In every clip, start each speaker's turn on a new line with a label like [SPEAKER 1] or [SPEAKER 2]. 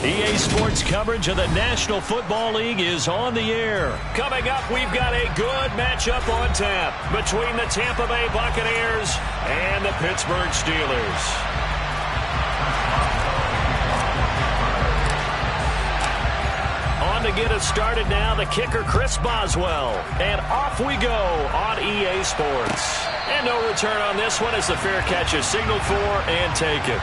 [SPEAKER 1] EA Sports coverage of the National Football League is on the air. Coming up, we've got a good matchup on tap between the Tampa Bay Buccaneers and the Pittsburgh Steelers. On to get us started now, the kicker Chris Boswell. And off we go on EA Sports. And no return on this one as the fair catch is signaled for and taken.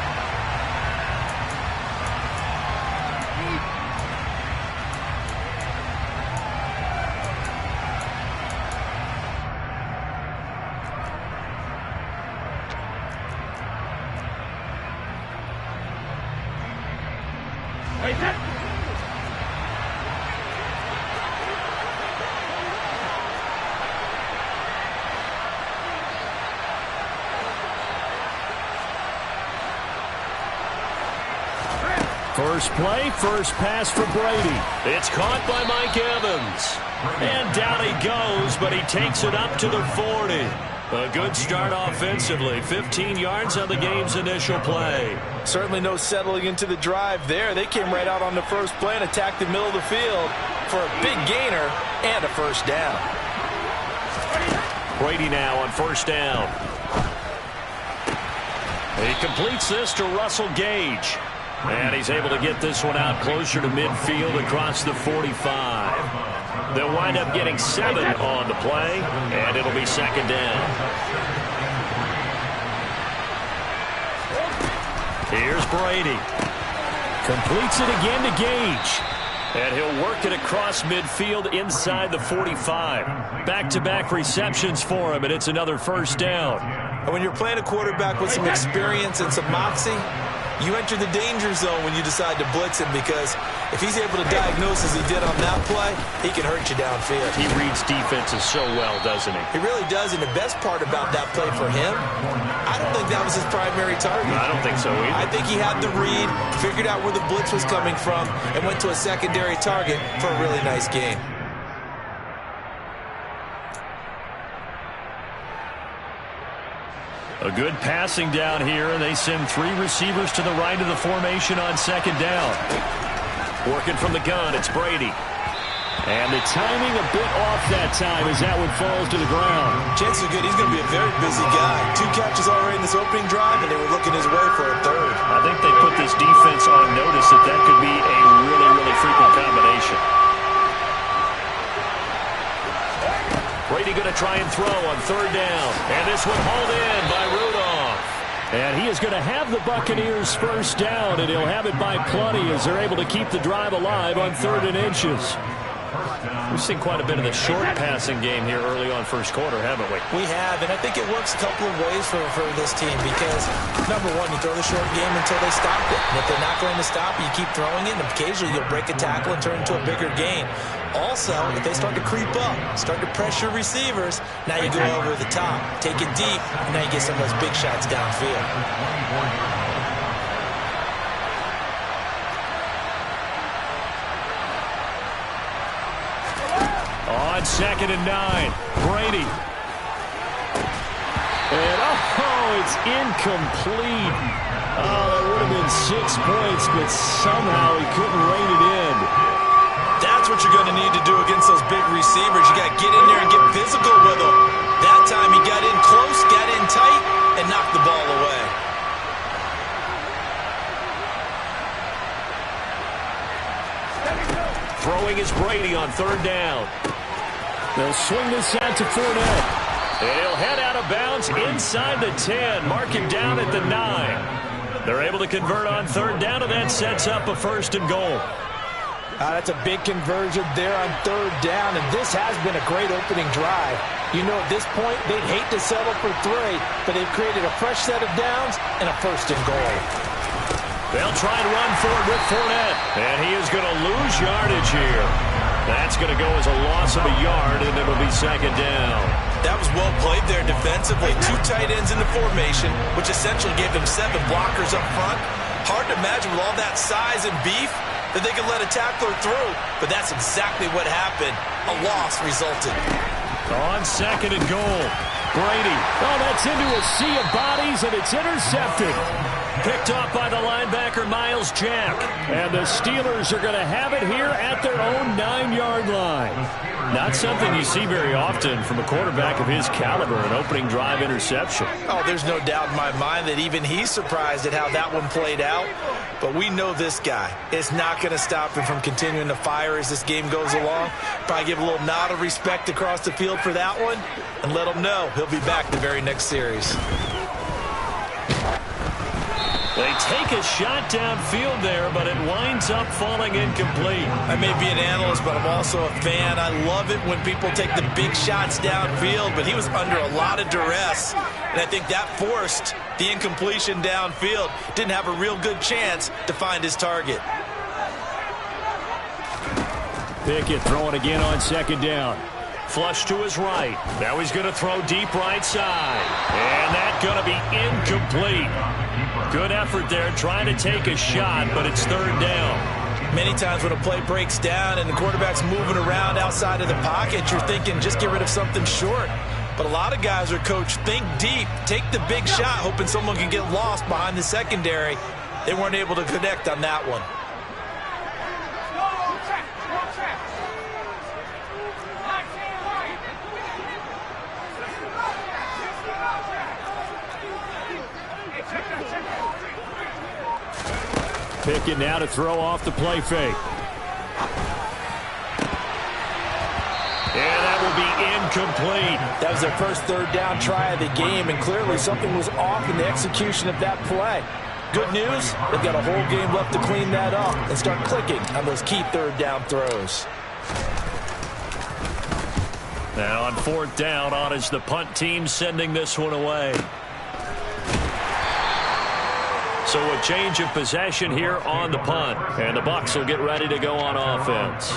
[SPEAKER 1] First play, first pass for Brady. It's caught by Mike Evans. And down he goes, but he takes it up to the 40. A good start offensively. 15 yards on the game's initial play.
[SPEAKER 2] Certainly no settling into the drive there. They came right out on the first play and attacked the middle of the field for a big gainer and a first down.
[SPEAKER 1] Brady now on first down. He completes this to Russell Gage. And he's able to get this one out closer to midfield across the 45. They'll wind up getting 7 on the play, and it'll be second down. Here's Brady. Completes it again to Gage. And he'll work it across midfield inside the 45. Back-to-back receptions for him, and it's another first down.
[SPEAKER 2] And when you're playing a quarterback with some experience and some moxie, you enter the danger zone when you decide to blitz him, because if he's able to diagnose as he did on that play, he can hurt you downfield.
[SPEAKER 1] He reads defenses so well, doesn't he?
[SPEAKER 2] He really does, and the best part about that play for him, I don't think that was his primary target.
[SPEAKER 1] I don't think so either.
[SPEAKER 2] I think he had the read, figured out where the blitz was coming from, and went to a secondary target for a really nice gain.
[SPEAKER 1] A good passing down here, and they send 3 receivers to the right of the formation on second down. Working from the gun, it's Brady. And the timing a bit off that time as that one falls to the ground.
[SPEAKER 2] Chances are good he's going to be a very busy guy. 2 catches already in this opening drive, and they were looking his way for a third.
[SPEAKER 1] I think they put this defense on notice that that could be a really, really frequent combination. Brady going to try and throw on third down. And this one hauled in by Rudolph. And he is going to have the Buccaneers first down, and he'll have it by plenty as they're able to keep the drive alive on 3rd and inches. We've seen quite a bit of the short passing game here early on first quarter, haven't we?
[SPEAKER 2] We have, and I think it works a couple of ways for this team because, number one, you throw the short game until they stop it. And if they're not going to stop it, you keep throwing it, and occasionally you'll break a tackle and turn it into a bigger gain. Also, if they start to creep up, start to pressure receivers, now you go over the top, take it deep, and now you get some of those big shots downfield.
[SPEAKER 1] On 2nd and 9, Brady. And, it's incomplete. Oh, that would have been 6 points, but somehow he couldn't rein it in.
[SPEAKER 2] That's what you're going to need to do against those big receivers. You got to get in there and get physical with them. That time he got in close, got in tight, and knocked the ball away.
[SPEAKER 1] Throwing is Brady on 3rd down. They'll swing this out to Fournette. And he'll head out of bounds inside the 10. Mark him down at the 9. They're able to convert on 3rd down, and that sets up a 1st and goal.
[SPEAKER 3] That's a big conversion there on 3rd down, and this has been a great opening drive. You know, at this point, they'd hate to settle for 3, but they've created a fresh set of downs and a 1st and goal.
[SPEAKER 1] They'll try and run forward with Fournette, and he is going to lose yardage here. That's going to go as a loss of a yard, and it'll be 2nd down.
[SPEAKER 2] That was well played there defensively. 2 tight ends in the formation, which essentially gave them 7 blockers up front. Hard to imagine with all that size and beef that they could let a tackler through, but that's exactly what happened. A loss resulted.
[SPEAKER 1] On 2nd and goal, Brady. Oh, that's into a sea of bodies, and it's intercepted. Picked off by the linebacker, Miles Jack. And the Steelers are going to have it here at their own 9-yard line. Not something you see very often from a quarterback of his caliber, an opening drive interception.
[SPEAKER 2] Oh, there's no doubt in my mind that even he's surprised at how that one played out. But we know this guy is not going to stop him from continuing to fire as this game goes along. Probably give a little nod of respect across the field for that one and let him know he'll be back the very next series.
[SPEAKER 1] They take a shot downfield there, but it winds up falling incomplete.
[SPEAKER 2] I may be an analyst, but I'm also a fan. I love it when people take the big shots downfield, but he was under a lot of duress, and I think that forced the incompletion downfield. Didn't have a real good chance to find his target.
[SPEAKER 1] Pickett throwing again on second down. Flush to his right. Now he's going to throw deep right side. And that's going to be incomplete. Good effort there trying to take a shot, but it's third down.
[SPEAKER 2] Many times when a play breaks down and the quarterback's moving around outside of the pocket, you're thinking just get rid of something short. But a lot of guys are coached, think deep, take the big shot, hoping someone can get lost behind the secondary. They weren't able to connect on that one.
[SPEAKER 1] Pickett now to throw off the play fake. And that will be incomplete.
[SPEAKER 3] That was their first third down try of the game, and clearly something was off in the execution of that play. Good news, they've got a whole game left to clean that up and start clicking on those key third down throws.
[SPEAKER 1] Now on fourth down, on is the punt team sending this one away. So a change of possession here on the punt. And the Bucs will get ready to go on offense.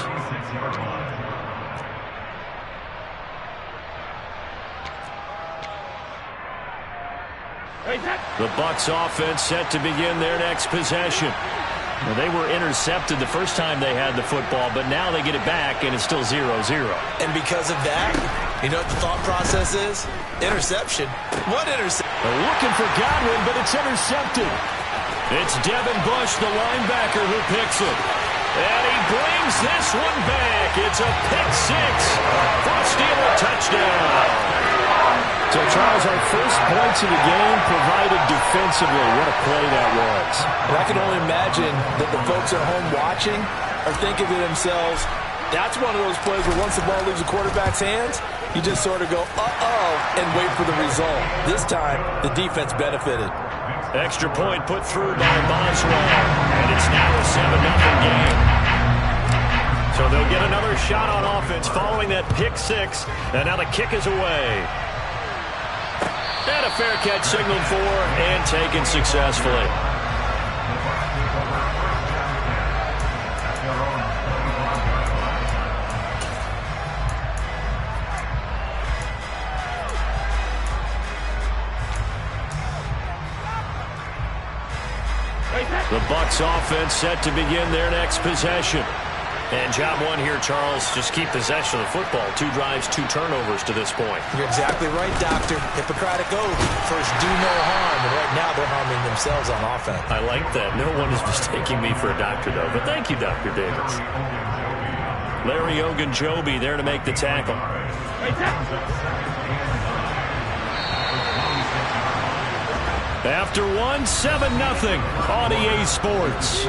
[SPEAKER 1] The Bucs offense set to begin their next possession. Well, they were intercepted the first time they had the football, but now they get it back, and it's still 0-0.
[SPEAKER 2] And because of that, you know what the thought process is? Interception. What interception?
[SPEAKER 1] They're looking for Godwin, but it's intercepted. It's Devin Bush, the linebacker, who picks it. And he brings this one back. It's a pick six for a Steeler touchdown. So, Charles, our first points of the game provided defensively. What a play that was.
[SPEAKER 3] And I can only imagine that the folks at home watching are thinking to themselves, that's one of those plays where once the ball leaves the quarterback's hands, you just sort of go, uh-oh, and wait for the result. This time, the defense benefited.
[SPEAKER 1] Extra point put through by Boswell. And it's now a 7-0 game. So they'll get another shot on offense following that pick six. And now the kick is away. And a fair catch signaled for and taken successfully. The Bucs offense set to begin their next possession. And job one here, Charles, just keep possession of the football. 2 drives, 2 turnovers to this point.
[SPEAKER 2] You're exactly right, Doctor. Hippocratic oath. First, do no harm. And right now, they're harming themselves on offense.
[SPEAKER 1] I like that. No one is mistaking me for a doctor, though. But thank you, Dr. Davis. Larry Ogunjobi there to make the tackle. After one, 7-0 on EA Sports.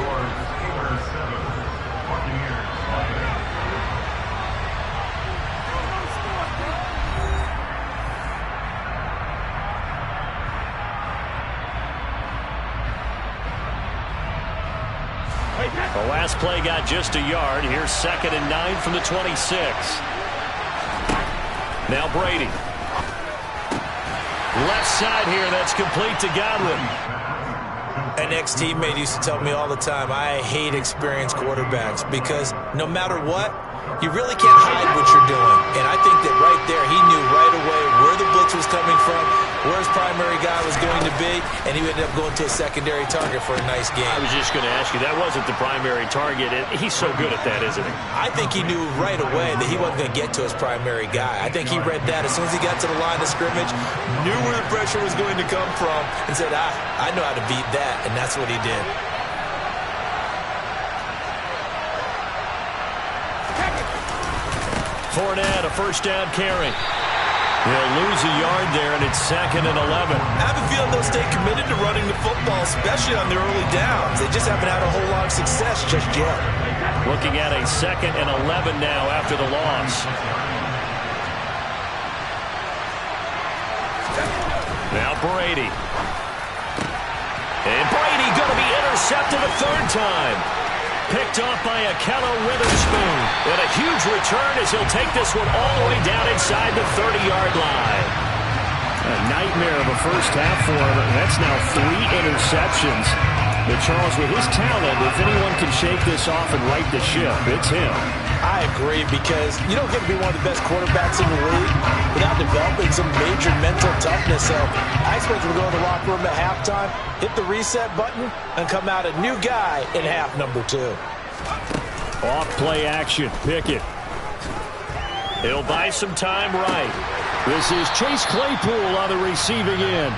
[SPEAKER 1] The last play got just a yard. Here's 2nd and 9 from the 26. Now Brady. Left side here, that's complete to Godwin.
[SPEAKER 2] An ex-teammate used to tell me all the time, I hate experienced quarterbacks because no matter what, you really can't hide what you're doing. And I think that right there, he knew right away where the blitz was coming from, where his primary guy was going to be, and he ended up going to a secondary target for a nice game.
[SPEAKER 1] I was just going to ask you, that wasn't the primary target. He's so good at that, isn't he?
[SPEAKER 2] I think he knew right away that he wasn't going to get to his primary guy. I think he read that as soon as he got to the line of scrimmage, knew where the pressure was going to come from, and said, I know how to beat that, and that's what he did.
[SPEAKER 1] Fournette, a first down carry. He'll lose a yard there, and it's 2nd and 11.
[SPEAKER 2] I have a feeling they'll stay committed to running the football, especially on the early downs. They just haven't had a whole lot of success just yet.
[SPEAKER 1] Looking at a 2nd and 11 now after the loss. Now Brady. And Brady going to be intercepted a third time. Picked off by Akello Witherspoon. And a huge return as he'll take this one all the way down inside the 30-yard line. A nightmare of a first half for him. That's now 3 interceptions. But Charles, with his talent, if anyone can shake this off and right the ship, it's him.
[SPEAKER 3] I agree, because you don't get to be one of the best quarterbacks in the league without developing some major mental toughness. So I expect him to go in the locker room at halftime, hit the reset button, and come out a new guy in half number 2.
[SPEAKER 1] Off play action. Pickett. He'll buy some time right. This is Chase Claypool on the receiving end.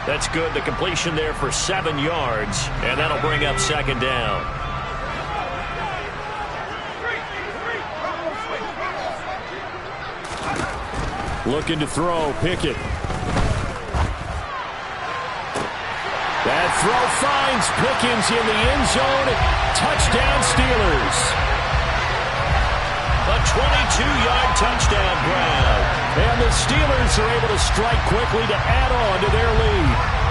[SPEAKER 1] That's good. The completion there for 7 yards, and that'll bring up 2nd down. Looking to throw. Pickett. That throw finds Pickens in the end zone. Touchdown Steelers. A 22-yard touchdown grab. And the Steelers are able to strike quickly to add on to their lead.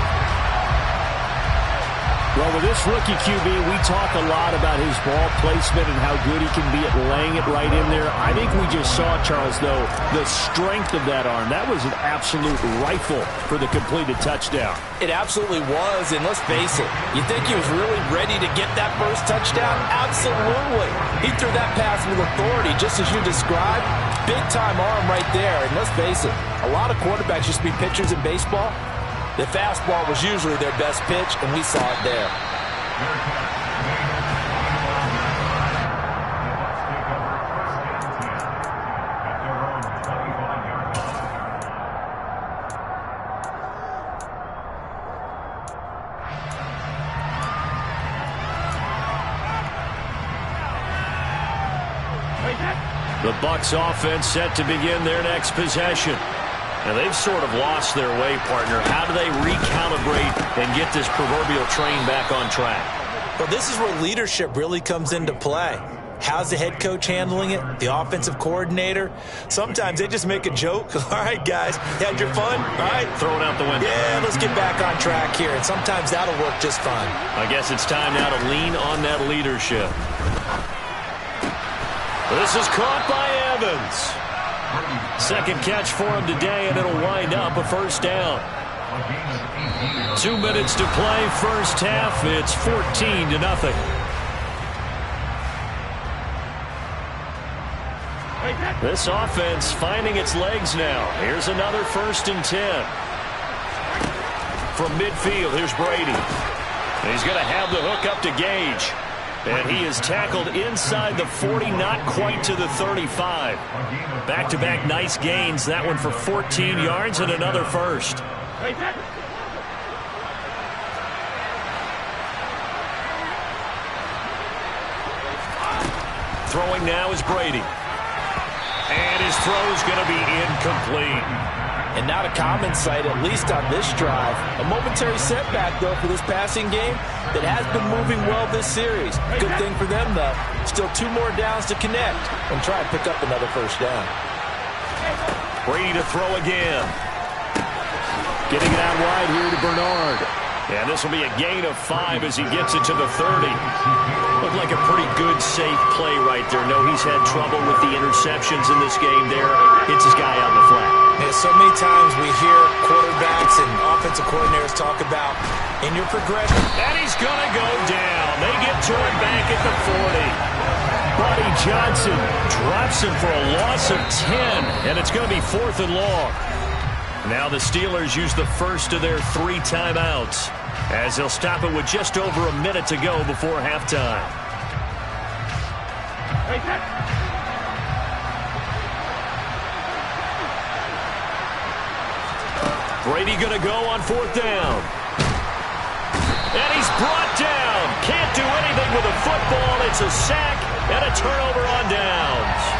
[SPEAKER 1] Well, with this rookie QB, we talk a lot about his ball placement and how good he can be at laying it right in there. I think we just saw, Charles, though, the strength of that arm. That was an absolute rifle for the completed touchdown.
[SPEAKER 3] It absolutely was, and let's face it, you think he was really ready to get that first touchdown? Absolutely. He threw that pass with authority, just as you described. Big-time arm right there, and let's face it, a lot of quarterbacks used to be pitchers in baseball. The fastball was usually their best pitch, and we saw it there.
[SPEAKER 1] The Bucs offense set to begin their next possession. Now, they've sort of lost their way, partner. How do they recalibrate and get this proverbial train back on track?
[SPEAKER 2] Well, this is where leadership really comes into play. How's the head coach handling it? The offensive coordinator? Sometimes they just make a joke. All right, guys, you had your fun? All right.
[SPEAKER 1] Throw it out the window.
[SPEAKER 2] Yeah, let's get back on track here. And sometimes that'll work just fine.
[SPEAKER 1] I guess it's time now to lean on that leadership. This is caught by Evans. Second catch for him today, and it'll wind up a first down. 2 minutes to play, first half. It's 14-0. This offense finding its legs now. Here's another 1st and 10. From midfield, here's Brady. And he's going to have the hook up to Gage. And he is tackled inside the 40, not quite to the 35. Back-to-back nice gains. That one for 14 yards and another first. Throwing now is Brady. And his throw is going to be incomplete.
[SPEAKER 3] And not a common sight, at least on this drive. A momentary setback, though, for this passing game that has been moving well this series. Good thing for them, though. Still 2 more downs to connect and try and pick up another first down.
[SPEAKER 1] Brady to throw again. Getting it out wide here to Bernard. And this will be a gain of 5 as he gets it to the 30. Looked like a pretty good, safe play right there. No, he's had trouble with the interceptions in this game there. Hits his guy out in the flat.
[SPEAKER 2] Yeah, so many times we hear quarterbacks and offensive coordinators talk about in your progression.
[SPEAKER 1] And he's going to go down. They get to him back at the 40. Buddy Johnson drops him for a loss of 10. And it's going to be 4th and long. Now the Steelers use the first of their 3 timeouts, as they'll stop it with just over a minute to go before halftime. Brady going to go on 4th down. And he's brought down. Can't do anything with a football. It's a sack and a turnover on downs.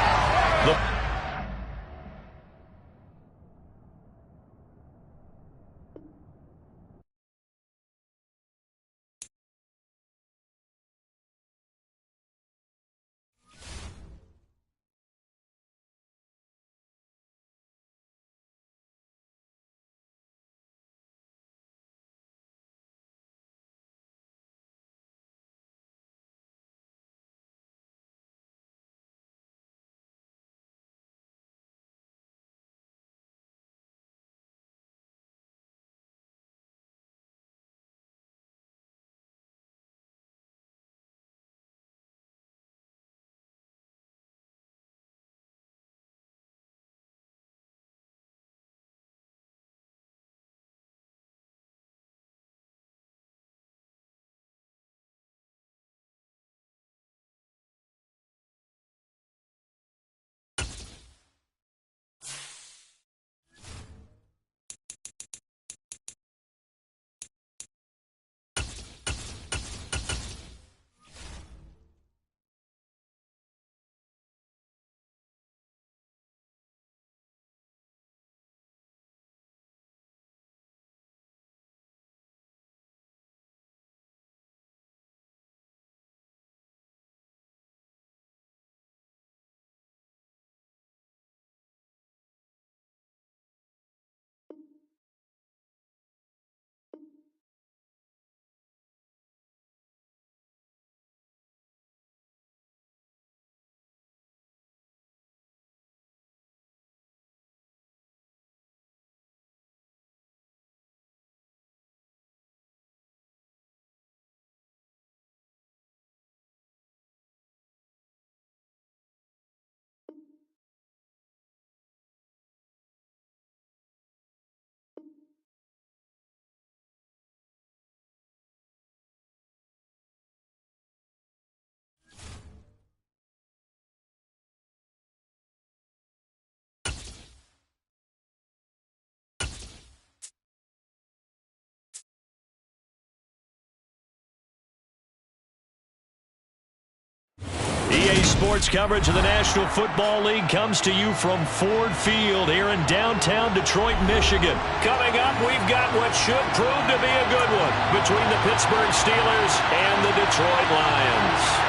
[SPEAKER 1] EA Sports coverage of the National Football League comes to you from Ford Field here in downtown Detroit, Michigan. Coming up, we've got what should prove to be a good one between the Pittsburgh Steelers and the Detroit Lions.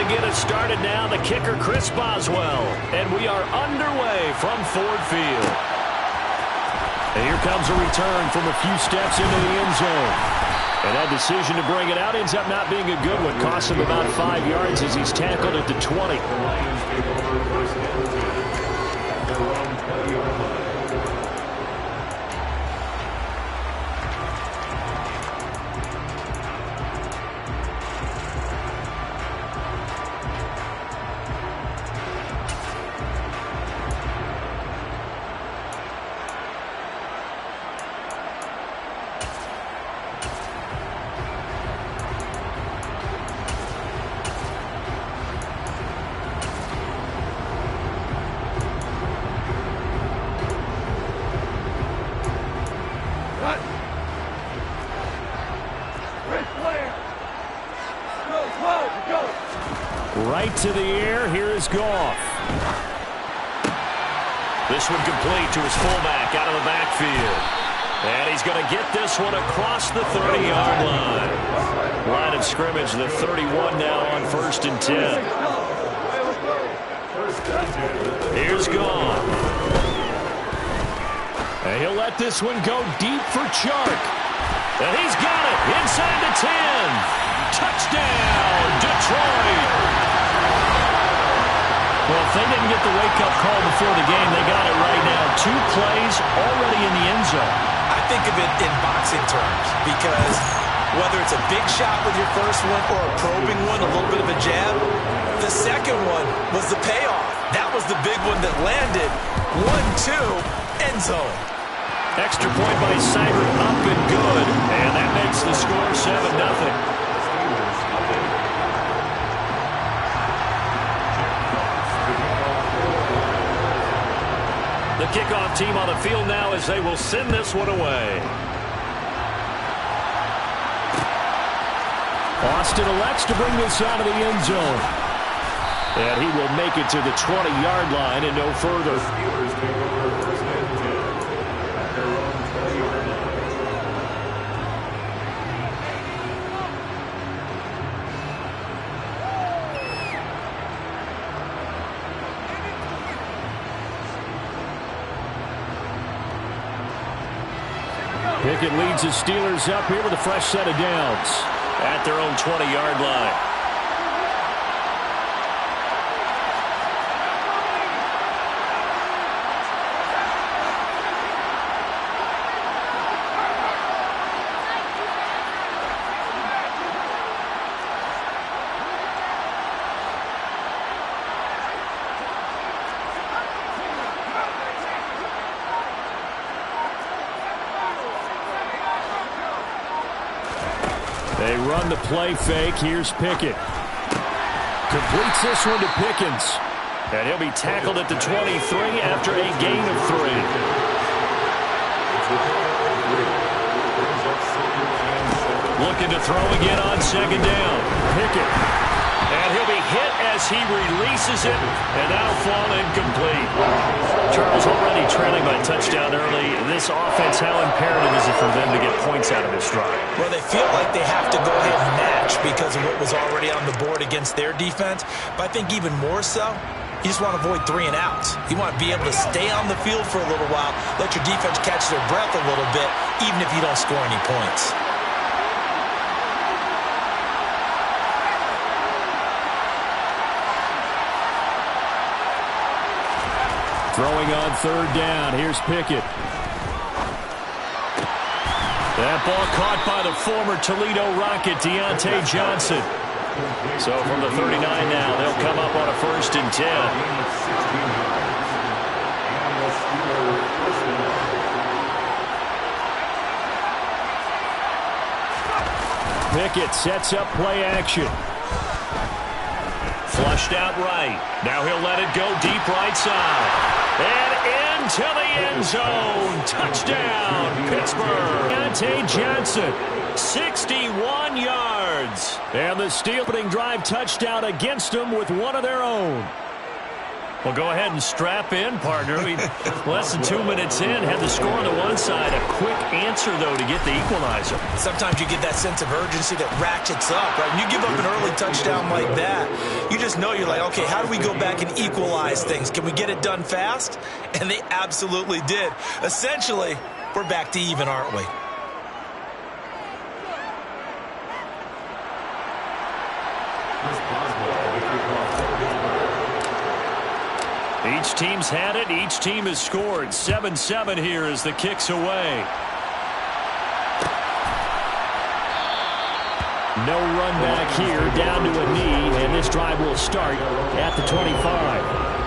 [SPEAKER 1] Get it started now, the kicker Chris Boswell, and we are underway from Ford Field. And here comes a return from a few steps into the end zone, and that decision to bring it out ends up not being a good one. Costs him about 5 yards as he's tackled at the 20. Right to the air. Here is Goff. This one complete to his fullback out of the backfield. And he's going to get this one across the 30-yard line. Line of scrimmage, the 31 now on 1st and 10. Here's Goff. And he'll let this one go deep for Chark. And he's got it inside the 10. Touchdown, Detroit. Well, if they didn't get the wake-up call before the game, they got it right now. 2 plays already in the end zone.
[SPEAKER 2] I think of it in boxing terms because whether it's a big shot with your first one or a probing one, a little bit of a jab, the second one was the payoff. That was the big one that landed. 1-2, end zone.
[SPEAKER 1] Extra point by Seibert, up and good. And that makes the score 7-0. The kickoff team on the field now as they will send this one away. Austin elects to bring this out of the end zone. And he will make it to the 20-yard line and no further. Pickett leads the Steelers up here with a fresh set of downs at their own 20-yard line. They run the play fake. Here's Pickett. Completes this one to Pickens. And he'll be tackled at the 23 after a gain of 3. Looking to throw again on second down. Pickett. And he'll be hit as he releases it. And that'll fall incomplete. Charles, already trailing by touchdown early. This offense, how imperative is it for them to get points out of this drive?
[SPEAKER 2] Well, they feel like they have to go ahead and match because of what was already on the board against their defense. But I think even more so, you just want to avoid 3 and outs. You want to be able to stay on the field for a little while, let your defense catch their breath a little bit, even if you don't score any points.
[SPEAKER 1] Throwing on third down. Here's Pickett. That ball caught by the former Toledo Rocket, Deontay Johnson. So from the 39 now, they'll come up on a 1st and 10. Pickett sets up play action. Flushed out right. Now he'll let it go deep right side. And into the end zone. Touchdown, Pittsburgh. Deontay Johnson, 61 yards. And the Steel opening drive touchdown against them with one of their own. Well, go ahead and strap in, partner. Less than 2 minutes in, had the score on the one side. A quick answer, though, to get the equalizer.
[SPEAKER 2] Sometimes you get that sense of urgency that ratchets up, right? When you give up an early touchdown like that, you just know you're like, okay, how do we go back and equalize things? Can we get it done fast? And they absolutely did. Essentially, we're back to even, aren't we?
[SPEAKER 1] Each team's had it. Each team has scored. 7-7 here as the kick's away. No run back here, down to a knee, and this drive will start at the 25.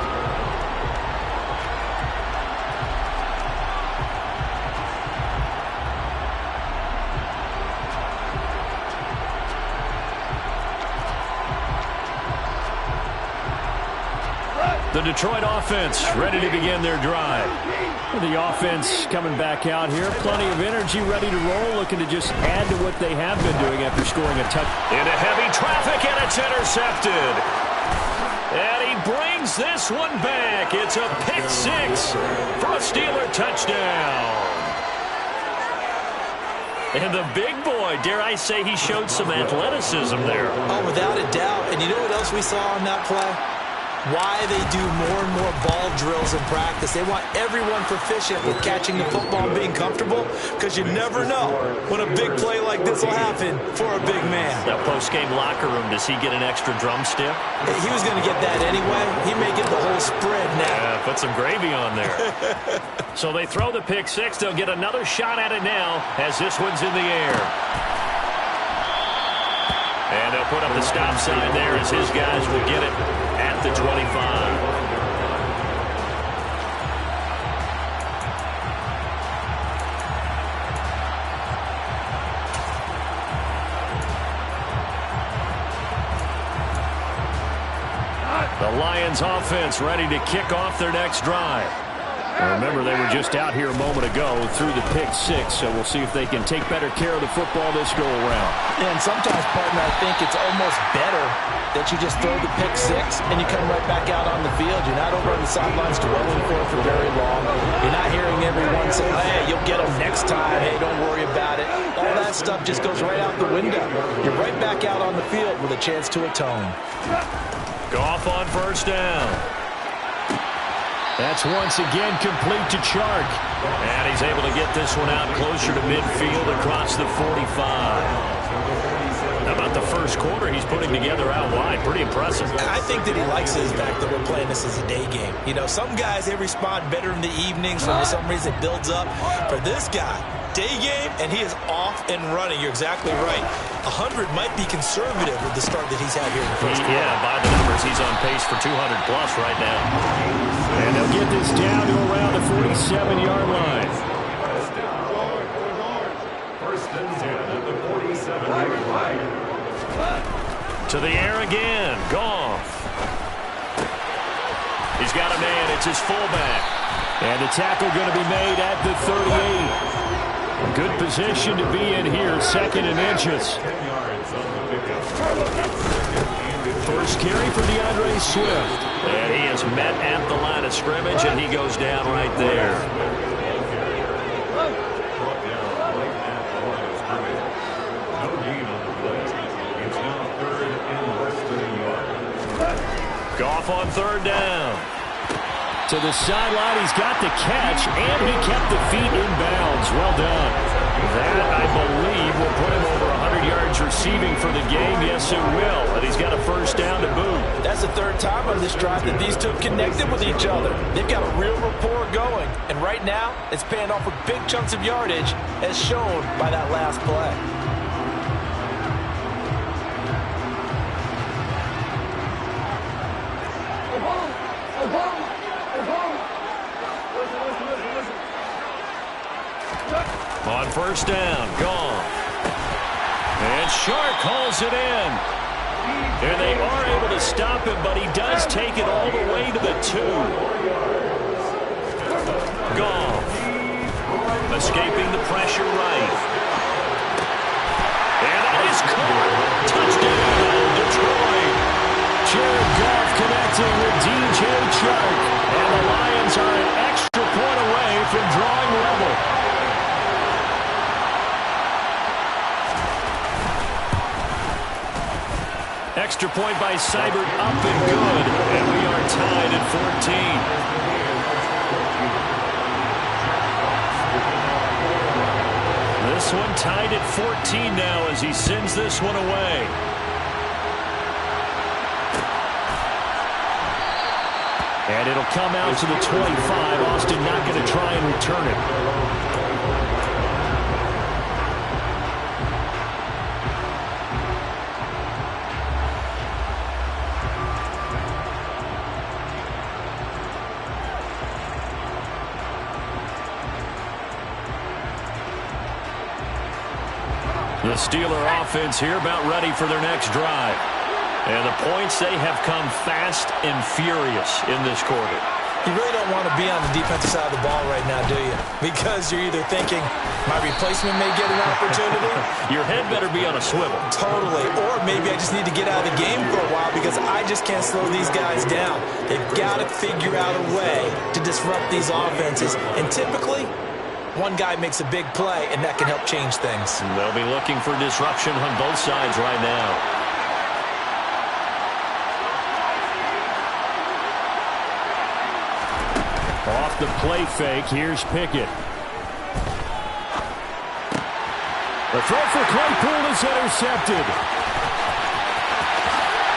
[SPEAKER 1] The Detroit offense ready to begin their drive. The offense coming back out here. Plenty of energy, ready to roll, looking to just add to what they have been doing after scoring a touchdown. Into heavy traffic, and it's intercepted. And he brings this one back. It's a pick 6 for a Steeler touchdown. And the big boy, dare I say, he showed some athleticism there.
[SPEAKER 2] Oh, without a doubt. And you know what else we saw on that play? why they do more and more ball drills in practice. They want everyone proficient with catching the football and being comfortable, because you never know when a big play like this will happen for a big man.
[SPEAKER 1] That post-game locker room, does he get an extra drumstick?
[SPEAKER 2] He was going to get that anyway. He may get the whole spread now.
[SPEAKER 1] Yeah, put some gravy on there. So they throw the pick six. They'll get another shot at it now as this one's in the air. And they'll put up the stop sign there as his guys will get it at the 25. The Lions offense ready to kick off their next drive. Remember, they were just out here a moment ago through the pick six, so we'll see if they can take better care of the football this go-around.
[SPEAKER 3] And sometimes, partner, I think it's almost better that you just throw the pick six and you come right back out on the field. You're not over on the sidelines dwelling for very long. You're not hearing everyone say, hey, you'll get them next time. Hey, don't worry about it. All that stuff just goes right out the window. You're right back out on the field with a chance to atone.
[SPEAKER 1] Goff on first down. That's once again complete to Chark. And he's able to get this one out closer to midfield across the 45. How about the first quarter he's putting together out wide? Pretty impressive.
[SPEAKER 2] I think that he likes his fact that we're playing this as a day game. You know, some guys, they respond better in the evenings. For some reason, it builds up. For this guy, day game, and he is off and running. You're exactly right. 100 might be conservative with the start that he's had here in the first quarter.
[SPEAKER 1] Yeah, by the numbers, he's on pace for 200-plus right now. And they'll get this down to around the 47-yard line.
[SPEAKER 4] First and 10 at the 47-yard line.
[SPEAKER 1] To the air again. Goff. He's got a man. It's his fullback. And the tackle going to be made at the 38. Good position to be in here, second and inches. First carry for DeAndre Swift. And he is met at the line of scrimmage, and he goes down right there. Goff on third down. To the sideline, he's got the catch, and he kept the feet in bounds. Well done. That, I believe, will put him over 100 yards receiving for the game. Yes, it will. And he's got a first down to boot.
[SPEAKER 3] That's the third time on this drive that these two have connected with each other. They've got a real rapport going. And right now, it's paying off with big chunks of yardage, as shown by that last play.
[SPEAKER 1] On first down, Goff. And Shark hauls it in. And they are able to stop him, but he does take it all the way to the 2. Goff. Escaping the pressure right. And that is caught. Touchdown, Detroit. Jared Goff connecting with DJ Chark. And the Lions are an extra point away from drawing level. Extra point by Seibert, up and good. And we are tied at 14. This one tied at 14 now as he sends this one away. And it'll come out to the 25. Austin not going to try and return it. The Steeler offense here about ready for their next drive. And the points, they have come fast and furious in this quarter.
[SPEAKER 2] You really don't want to be on the defensive side of the ball right now, do you? Because you're either thinking, my replacement may get an opportunity.
[SPEAKER 1] Your head better be on a swivel.
[SPEAKER 2] Totally. Or maybe I just need to get out of the game for a while because I just can't slow these guys down. They've got to figure out a way to disrupt these offenses. And typically, one guy makes a big play, and that can help change things.
[SPEAKER 1] And they'll be looking for disruption on both sides right now. the play fake. Here's Pickett. The throw for Claypool is intercepted.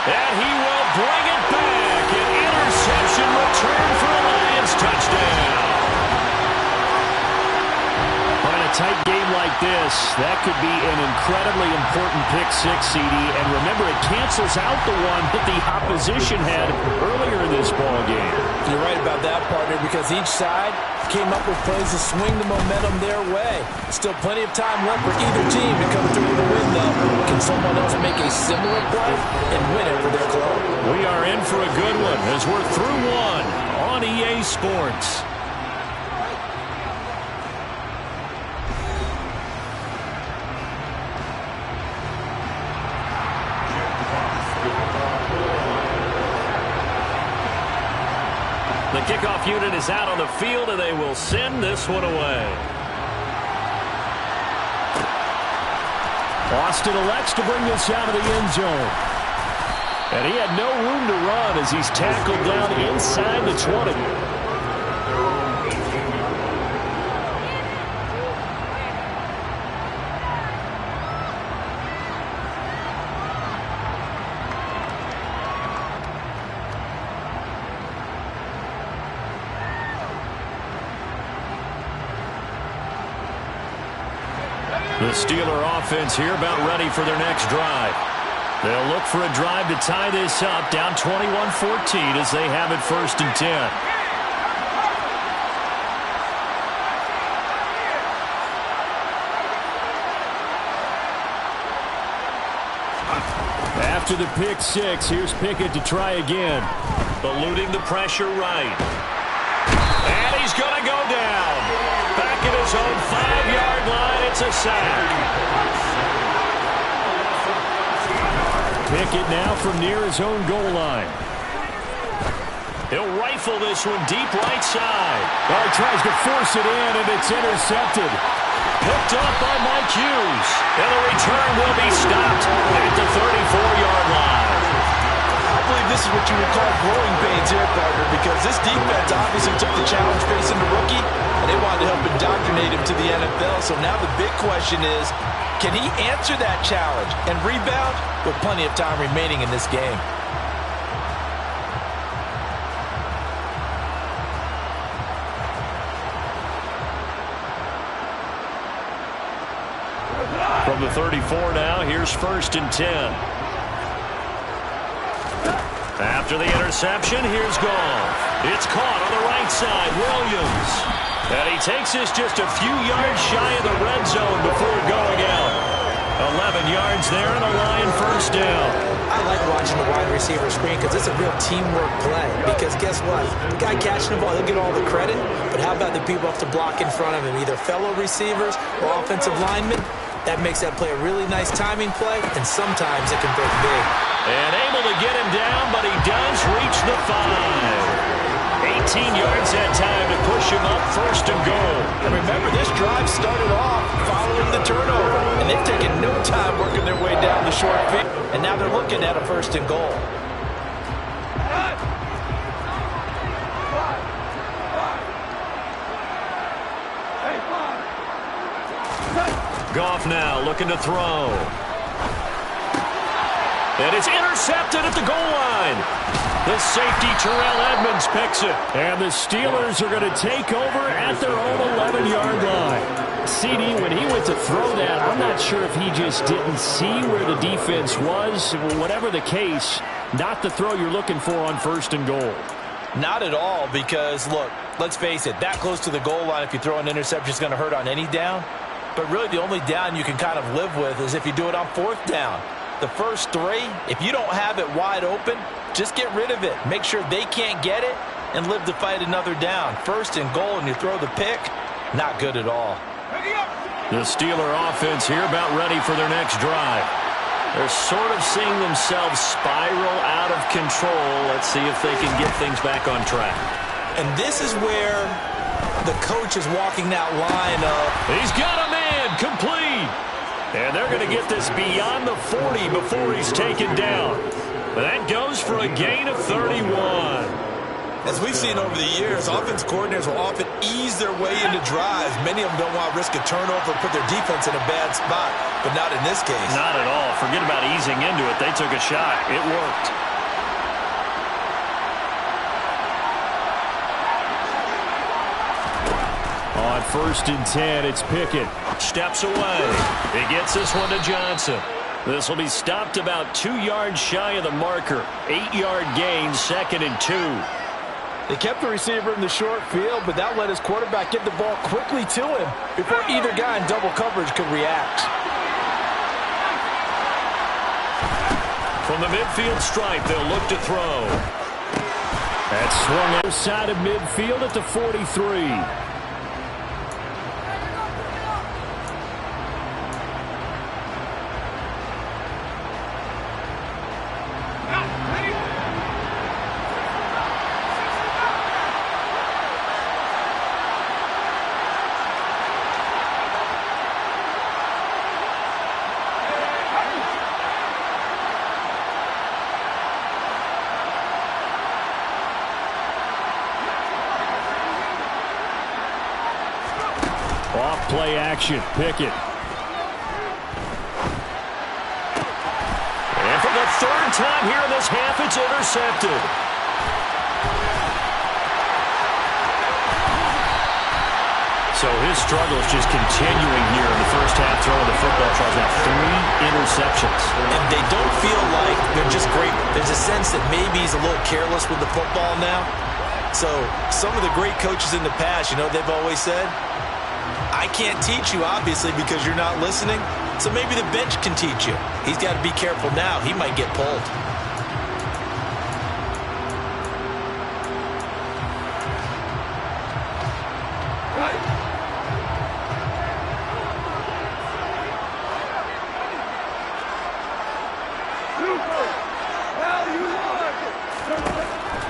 [SPEAKER 1] And he will bring it back. An interception return for a Lions touchdown. In a tight game like this, that could be an incredibly important pick six, CD. And remember, it cancels out the one that the opposition had earlier in this ball game.
[SPEAKER 3] You're right about that, partner, because each side came up with plays to swing the momentum their way. Still plenty of time left for either team to come through with a win, though. Can someone else make a similar play and win it for their club?
[SPEAKER 1] We are in for a good one as we're through one on EA Sports. The kickoff unit is out on the field, and they will send this one away. Austin elects to bring this out of the end zone. And he had no room to run as he's tackled down inside the 20. The Steeler offense here about ready for their next drive. They'll look for a drive to tie this up, down 21-14 as they have it 1st and 10. After the pick six, here's Pickett to try again. Eluding the pressure right. And he's going to go down. Back at his own 5-yard line, it's a sack. Pickett now from near his own goal line. He'll rifle this one deep right side. Oh, he tries to force it in, and it's intercepted. Picked up by Mike Hughes. And the return will be stopped at the 34-yard line.
[SPEAKER 3] I believe this is what you would call growing pains here, partner, because this defense obviously took the challenge facing the rookie, and they wanted to help indoctrinate him to the NFL. So now the big question is, can he answer that challenge and rebound with plenty of time remaining in this game?
[SPEAKER 1] From the 34 now, here's 1st and 10. After the interception, here's Goff. It's caught on the right side, Williams. And he takes this just a few yards shy of the red zone before going out. 11 yards there and a Lion 1st down.
[SPEAKER 2] I like watching the wide receiver screen because it's a real teamwork play. Because guess what? The guy catching the ball, he'll get all the credit. But how about the people have to block in front of him, either fellow receivers or offensive linemen? That makes that play a really nice timing play, and sometimes it can break big.
[SPEAKER 1] And able to get him down, but he does reach the 5. 18 yards that time to push him up 1st and goal.
[SPEAKER 3] And remember, this drive started off following the turnover, and they've taken no time working their way down the short field, and now they're looking at a 1st and goal.
[SPEAKER 1] Goff now looking to throw. And it's intercepted at the goal line. The safety, Terrell Edmonds, picks it. And the Steelers are going to take over at their own 11-yard line. CD, when he went to throw that, I'm not sure if he just didn't see where the defense was. Whatever the case, not the throw you're looking for on 1st and goal.
[SPEAKER 3] Not at all, because, look, let's face it, that close to the goal line, if you throw an interception, is going to hurt on any down. But really the only down you can kind of live with is if you do it on 4th down. The first 3, if you don't have it wide open, just get rid of it. Make sure they can't get it and live to fight another down. 1st and goal and you throw the pick, not good at all.
[SPEAKER 1] The Steeler offense here about ready for their next drive. They're sort of seeing themselves spiral out of control. Let's see if they can get things back on track.
[SPEAKER 2] And this is where the coach is walking that line of...
[SPEAKER 1] He's got a man complete. And they're going to get this beyond the 40 before he's taken down. That goes for a gain of 31.
[SPEAKER 2] As we've seen over the years, offense coordinators will often ease their way into drives. Many of them don't want to risk a turnover or put their defense in a bad spot, but not in this case.
[SPEAKER 1] Not at all. Forget about easing into it. They took a shot. It worked. On 1st and 10, it's Pickett. Steps away. He gets this one to Johnson. This will be stopped about 2 yards shy of the marker. 8-yard gain, 2nd and 2.
[SPEAKER 3] They kept the receiver in the short field, but that let his quarterback get the ball quickly to him before either guy in double coverage could react.
[SPEAKER 1] From the midfield stripe, they'll look to throw. That's swung outside of midfield at the 43. Off play action, Pickett. And for the 3rd time here in this half, it's intercepted. So his struggle is just continuing here in the first half, throwing the football. Charles now 3 interceptions.
[SPEAKER 2] And they don't feel like they're just great. There's a sense that maybe he's a little careless with the football now. So some of the great coaches in the past, you know, they've always said, I can't teach you, obviously, because you're not listening. So maybe the bench can teach you. He's got to be careful now. He might get pulled.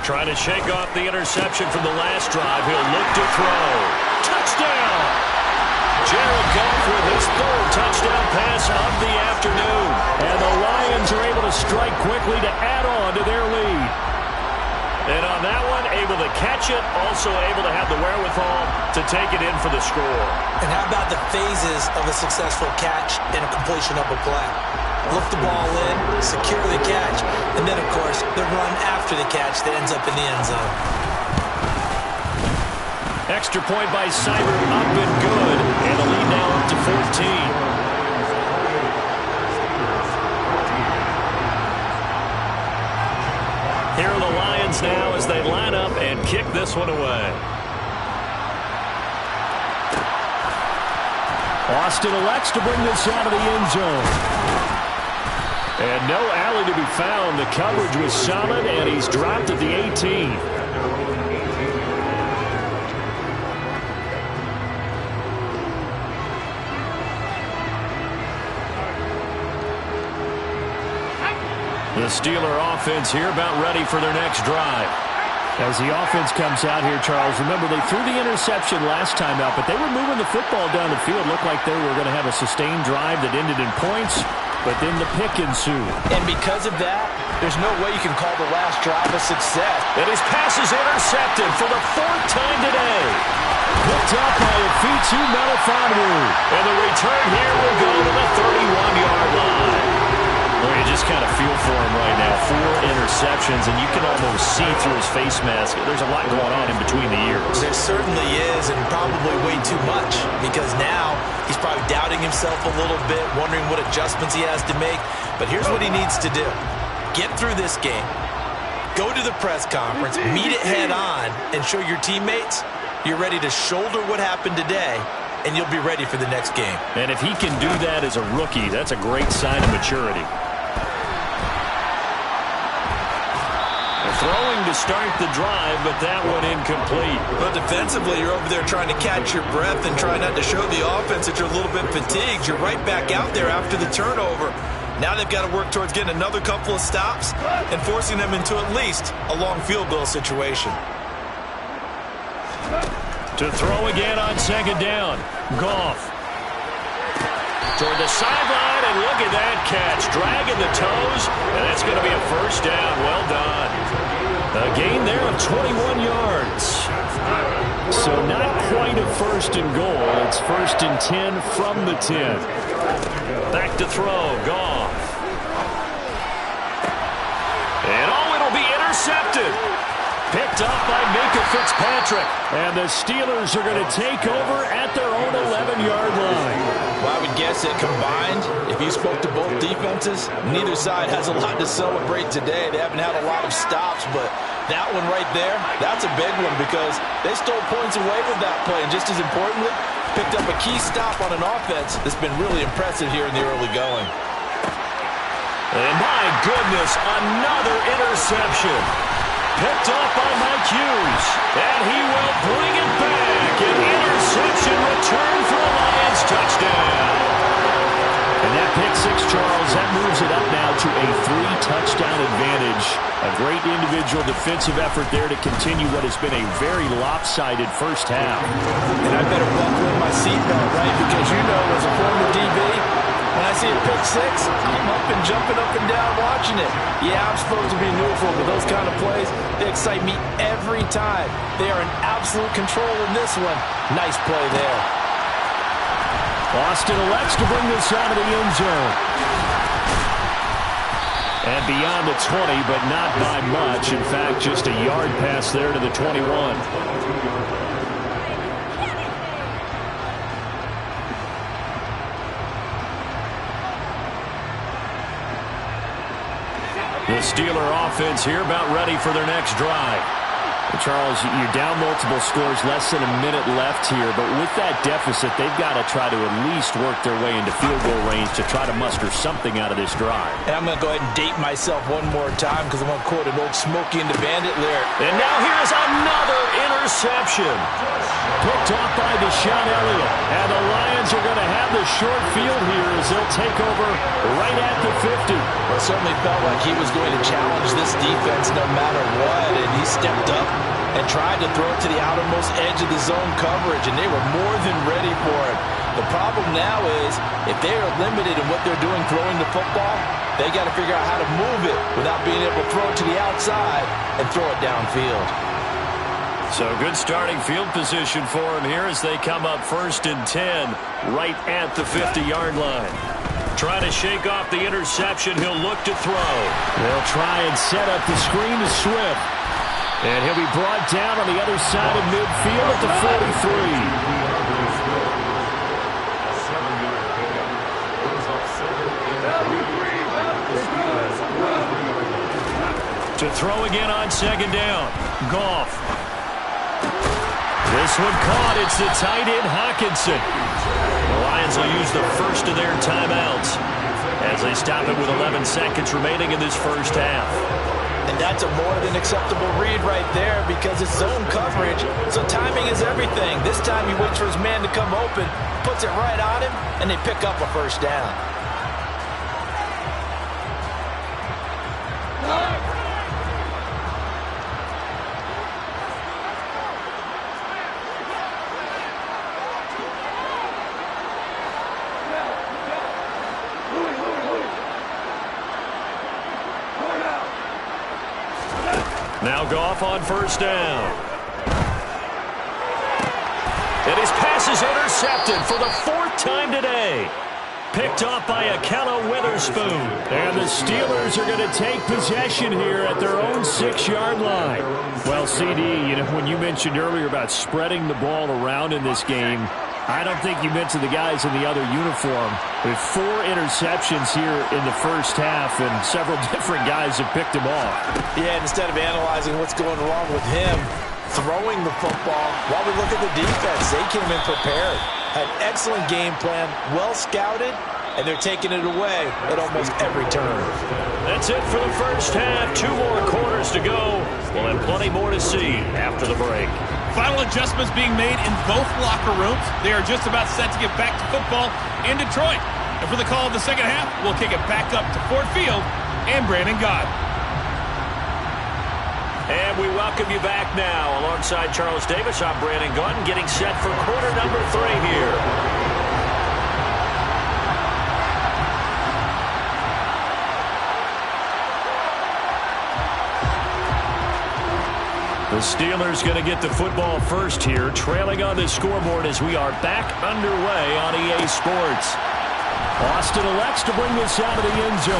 [SPEAKER 1] Trying to shake off the interception from the last drive. He'll look to throw. Touchdown! Jared Goff with his 3rd touchdown pass of the afternoon. And the Lions are able to strike quickly to add on to their lead. And on that one, able to catch it, also able to have the wherewithal to take it in for the score.
[SPEAKER 2] And how about the phases of a successful catch and a completion of a play? Look the ball in, secure the catch, and then, of course, the run after the catch that ends up in the end zone.
[SPEAKER 1] Extra point by Seibert, up and good, and the lead now up to 14. Here are the Lions now as they line up and kick this one away. Austin elects to bring this out of the end zone. And no alley to be found. The coverage was solid, and he's dropped at the 18. The Steeler offense here about ready for their next drive. As the offense comes out here, Charles, remember they threw the interception last time out, but they were moving the football down the field. Looked like they were going to have a sustained drive that ended in points. But then the pick ensued.
[SPEAKER 3] And because of that, there's no way you can call the last drive a success.
[SPEAKER 1] And his pass is intercepted for the 4th time today. Picked up by Afitu Melifonwu. And the return here will go to the 31-yard line. Well, you just kind of feel for him right now. 4 interceptions, and you can almost see through his face mask. There's a lot going on in between the ears.
[SPEAKER 2] There certainly is, and probably way too much, because now he's probably doubting himself a little bit, wondering what adjustments he has to make. But here's what he needs to do. Get through this game. Go to the press conference, meet it head on, and show your teammates you're ready to shoulder what happened today, and you'll be ready for the next game.
[SPEAKER 1] And if he can do that as a rookie, that's a great sign of maturity. Throwing to start the drive, but that one incomplete.
[SPEAKER 2] But defensively, you're over there trying to catch your breath and try not to show the offense that you're a little bit fatigued. You're right back out there after the turnover. Now they've got to work towards getting another couple of stops and forcing them into at least a long field goal situation.
[SPEAKER 1] To throw again on 2nd down. Goff. Toward the sideline, and look at that catch. Dragging the toes, and that's going to be a 1st down. Well done. A gain there of 21 yards. So not quite a first and goal. It's first and 10 from the 10. Back to throw. Goff. And it'll be intercepted. Picked up by Minka Fitzpatrick. And the Steelers are going to take over at their own 11-yard line.
[SPEAKER 2] Well, I would guess that combined, if you spoke to both defenses, neither side has a lot to celebrate today. They haven't had a lot of stops, but that one right there, that's a big one because they stole points away with that play. And just as importantly, picked up a key stop on an offense that's been really impressive here in the early going.
[SPEAKER 1] And my goodness, another interception. Picked off by Mike Hughes. And he will bring it back. An interception return for a Lions touchdown. And that pick six, Charles, that moves it up now to a 3-touchdown advantage. A great individual defensive effort there to continue what has been a very lopsided first half.
[SPEAKER 2] And I better buckle in my seatbelt, right? Because you know, as a former DB, when I see a pick six, I'm up and jumping up and down watching it. Yeah, I'm supposed to be neutral, but those kind of plays, they excite me every time. They are in absolute control in this one. Nice play there.
[SPEAKER 1] Austin elects to bring this out of the end zone. And beyond the 20, but not by much. In fact, just a yard pass there to the 21. The Steeler offense here about ready for their next drive. Charles, you're down multiple scores, less than a minute left here, but with that deficit, they've got to try to at least work their way into field goal range to try to muster something out of this drive.
[SPEAKER 2] And I'm going to go ahead and date myself one more time because I'm going to quote an old Smokey and the Bandit lyric.
[SPEAKER 1] And now here's another interception. Picked off by Deshaun Elliott. And the Lions are going to have the short field here as they'll take over right at the 50.
[SPEAKER 2] Well, it certainly felt like he was going to challenge this defense no matter what, and he stepped up and tried to throw it to the outermost edge of the zone coverage, and they were more than ready for it. The problem now is if they are limited in what they're doing throwing the football, they got to figure out how to move it without being able to throw it to the outside and throw it downfield.
[SPEAKER 1] So good starting field position for him here as they come up first and 10 right at the 50-yard line. Trying to shake off the interception, he'll look to throw. They'll try and set up the screen to Swift. And he'll be brought down on the other side of midfield at the 43. To throw again on second down. Goff. This one caught. It's the tight end, Hockenson. The Lions will use the first of their timeouts as they stop it with 11 seconds remaining in this first half.
[SPEAKER 2] And that's a more than acceptable read right there because it's zone coverage, so timing is everything. This time he waits for his man to come open, puts it right on him, and they pick up a first down.
[SPEAKER 1] Now Goff on first down. And his pass is intercepted for the fourth time today. Picked off by Akello Witherspoon. And the Steelers are going to take possession here at their own 6-yard line. Well, CD, you know, when you mentioned earlier about spreading the ball around in this game, I don't think you mentioned the guys in the other uniform. With 4 interceptions here in the first half, and several different guys have picked him off.
[SPEAKER 2] Yeah, and instead of analyzing what's going wrong with him throwing the football, while we look at the defense, they came in prepared. Had excellent game plan, well scouted, and they're taking it away at almost every turn.
[SPEAKER 1] That's it for the first half. 2 more quarters to go. We'll have plenty more to see after the break.
[SPEAKER 5] Final adjustments being made in both locker rooms. They are just about set to get back to football in Detroit. And for the call of the second half, we'll kick it back up to Ford Field and Brandon Gott.
[SPEAKER 1] And we welcome you back now. Alongside Charles Davis, I'm Brandon Gott, getting set for quarter number 3 here. The Steelers going to get the football first here, trailing on the scoreboard as we are back underway on EA Sports. Austin elects to bring this out of the end zone.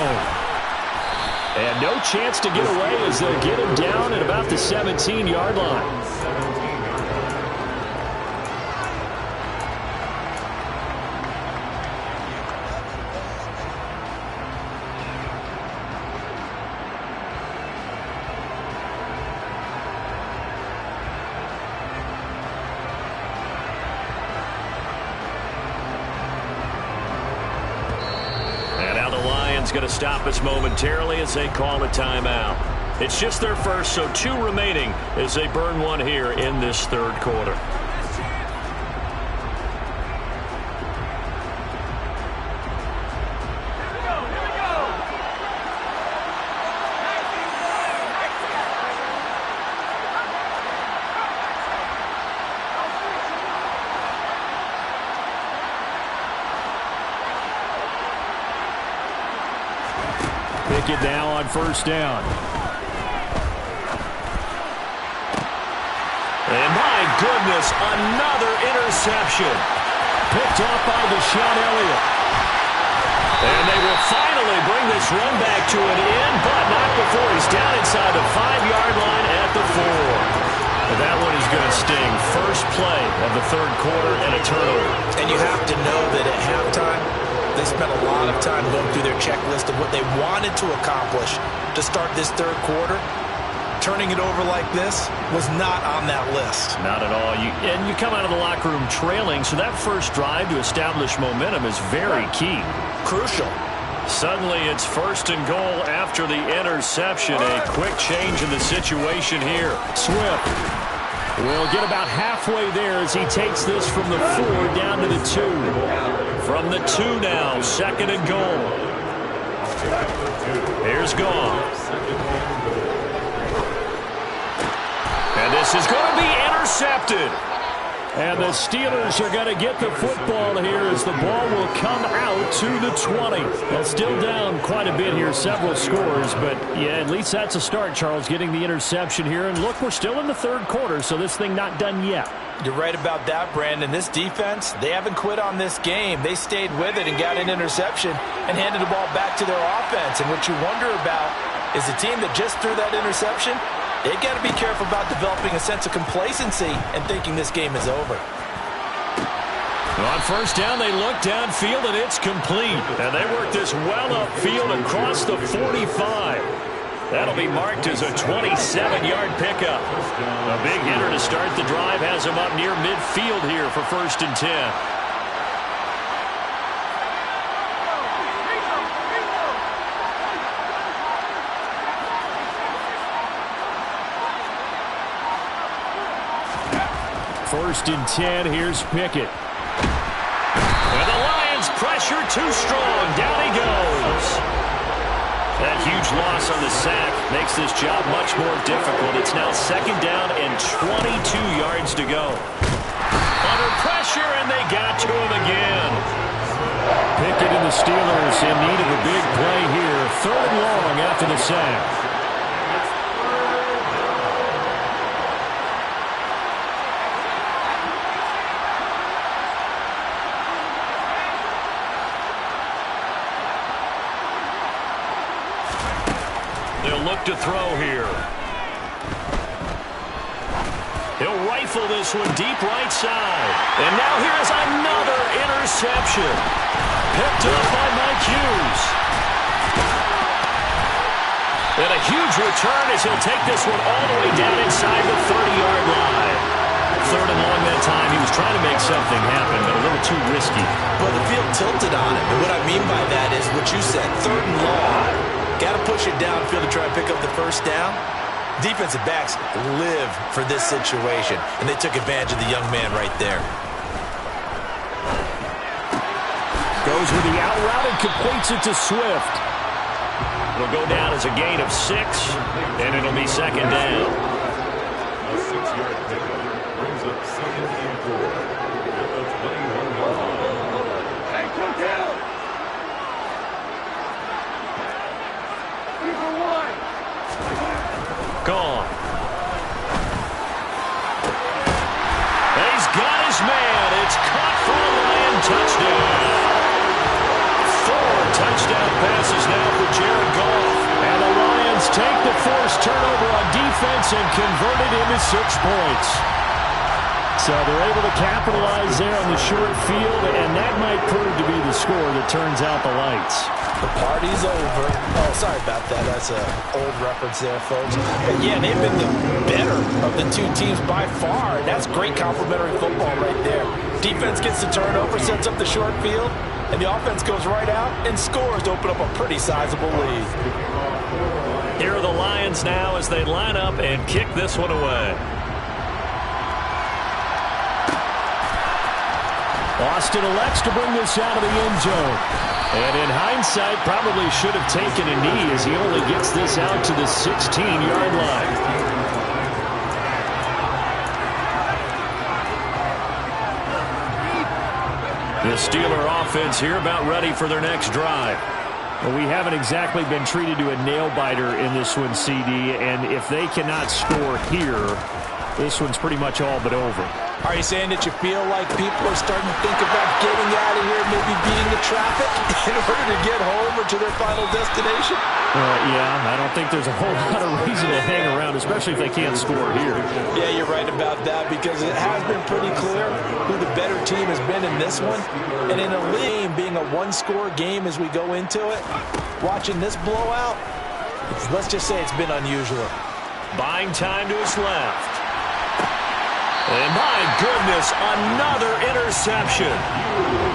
[SPEAKER 1] And no chance to get away as they'll get him down at about the 17-yard line. Going to stop us momentarily as they call a timeout. It's just their first, so 2 remaining as they burn one here in this third quarter. Pickett now on first down. And my goodness, another interception. Picked off by Deshaun Elliott. And they will finally bring this run back to an end, but not before he's down inside the 5-yard line at the 4. And that one is going to sting. First play of the third quarter and a turnover.
[SPEAKER 2] And you have to know that at halftime, they spent a lot of time going through their checklist of what they wanted to accomplish to start this third quarter. Turning it over like this was not on that list.
[SPEAKER 1] Not at all. And you come out of the locker room trailing, so that first drive to establish momentum is very key.
[SPEAKER 2] Crucial.
[SPEAKER 1] Suddenly it's first and goal after the interception. A quick change in the situation here. Swift will get about halfway there as he takes this from the 4 down to the 2. From the 2 now, second and goal. Here's Goff. And this is going to be intercepted. And the Steelers are going to get the football here as the ball will come out to the 20. Well, still down quite a bit here, several scores, but yeah, at least that's a start, Charles, getting the interception here. And look, we're still in the third quarter, so this thing not done yet.
[SPEAKER 2] You're right about that, Brandon. This defense, they haven't quit on this game. They stayed with it and got an interception and handed the ball back to their offense. And what you wonder about is the team that just threw that interception, they've got to be careful about developing a sense of complacency and thinking this game is over.
[SPEAKER 1] On first down, they look downfield, and it's complete. And they work this well upfield across the 45. That'll be marked as a 27-yard pickup. A big hitter to start the drive has him up near midfield here for first and 10. First and 10, here's Pickett. And the Lions pressure too strong. Down he goes. That huge loss on the sack makes this job much more difficult. It's now second down and 22 yards to go. Under pressure, and they got to him again. Pickett and the Steelers in need of a big play here. Third and long after the sack. They'll look to throw here. He'll rifle this one deep right side. And now here's another interception. Picked up by Mike Hughes. And a huge return as he'll take this one all the way down inside the 30-yard line. Third and long that time. He was trying to make something happen, but a little too risky.
[SPEAKER 2] Well, the field tilted on him. And what I mean by that is what you said, third and long. Got to push it downfield to try and pick up the first down. Defensive backs live for this situation, and they took advantage of the young man right there.
[SPEAKER 1] Goes with the out route and completes it to Swift. It'll go down as a gain of 6, and it'll be second down.
[SPEAKER 4] A 6-yard pickup brings up second and 4 at the 21-yard line.
[SPEAKER 1] Gone. This is now for Jared Goff. And the Lions take the forced turnover on defense and convert it into 6 points. So they're able to capitalize there on the short field, and that might prove to be the score that turns out the lights.
[SPEAKER 2] The party's over. Oh, sorry about that. That's an old reference there, folks. But yeah, they've been the better of the two teams by far. And that's great complimentary football right there. Defense gets the turnover, sets up the short field, and the offense goes right out and scores to open up a pretty sizable lead.
[SPEAKER 1] Here are the Lions now as they line up and kick this one away. Austin elects to bring this out of the end zone. And in hindsight, probably should have taken a knee as he only gets this out to the 16-yard line. The Steeler offense here about ready for their next drive. Well, we haven't exactly been treated to a nail-biter in this one, CD, and if they cannot score here, this one's pretty much all but over.
[SPEAKER 2] Are you saying that you feel like people are starting to think about getting out of here, maybe beating the traffic in order to get home or to their final destination?
[SPEAKER 1] Yeah, I don't think there's a whole lot of reason to hang around, especially if they can't score here.
[SPEAKER 2] Yeah, you're right about that because it has been pretty clear who the better team has been in this one. And in a game being a one-score game as we go into it, watching this blowout, let's just say it's been unusual.
[SPEAKER 1] Buying time to his left. And my goodness, another interception.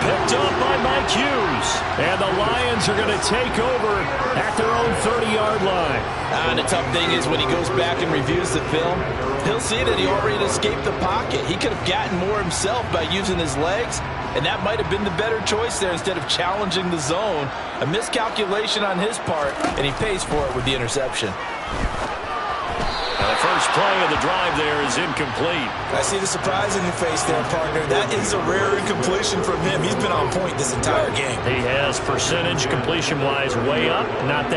[SPEAKER 1] Picked up by Mike Hughes. And the Lions are going to take over at their own 30-yard line.
[SPEAKER 2] And the tough thing is when he goes back and reviews the film, he'll see that he already escaped the pocket. He could have gotten more himself by using his legs, and that might have been the better choice there instead of challenging the zone. A miscalculation on his part, and he pays for it with the interception.
[SPEAKER 1] The first play of the drive there is incomplete.
[SPEAKER 2] I see the surprise in your face there, partner. That is a rare incompletion from him. He's been on point this entire game.
[SPEAKER 1] He has percentage completion-wise way up. Not that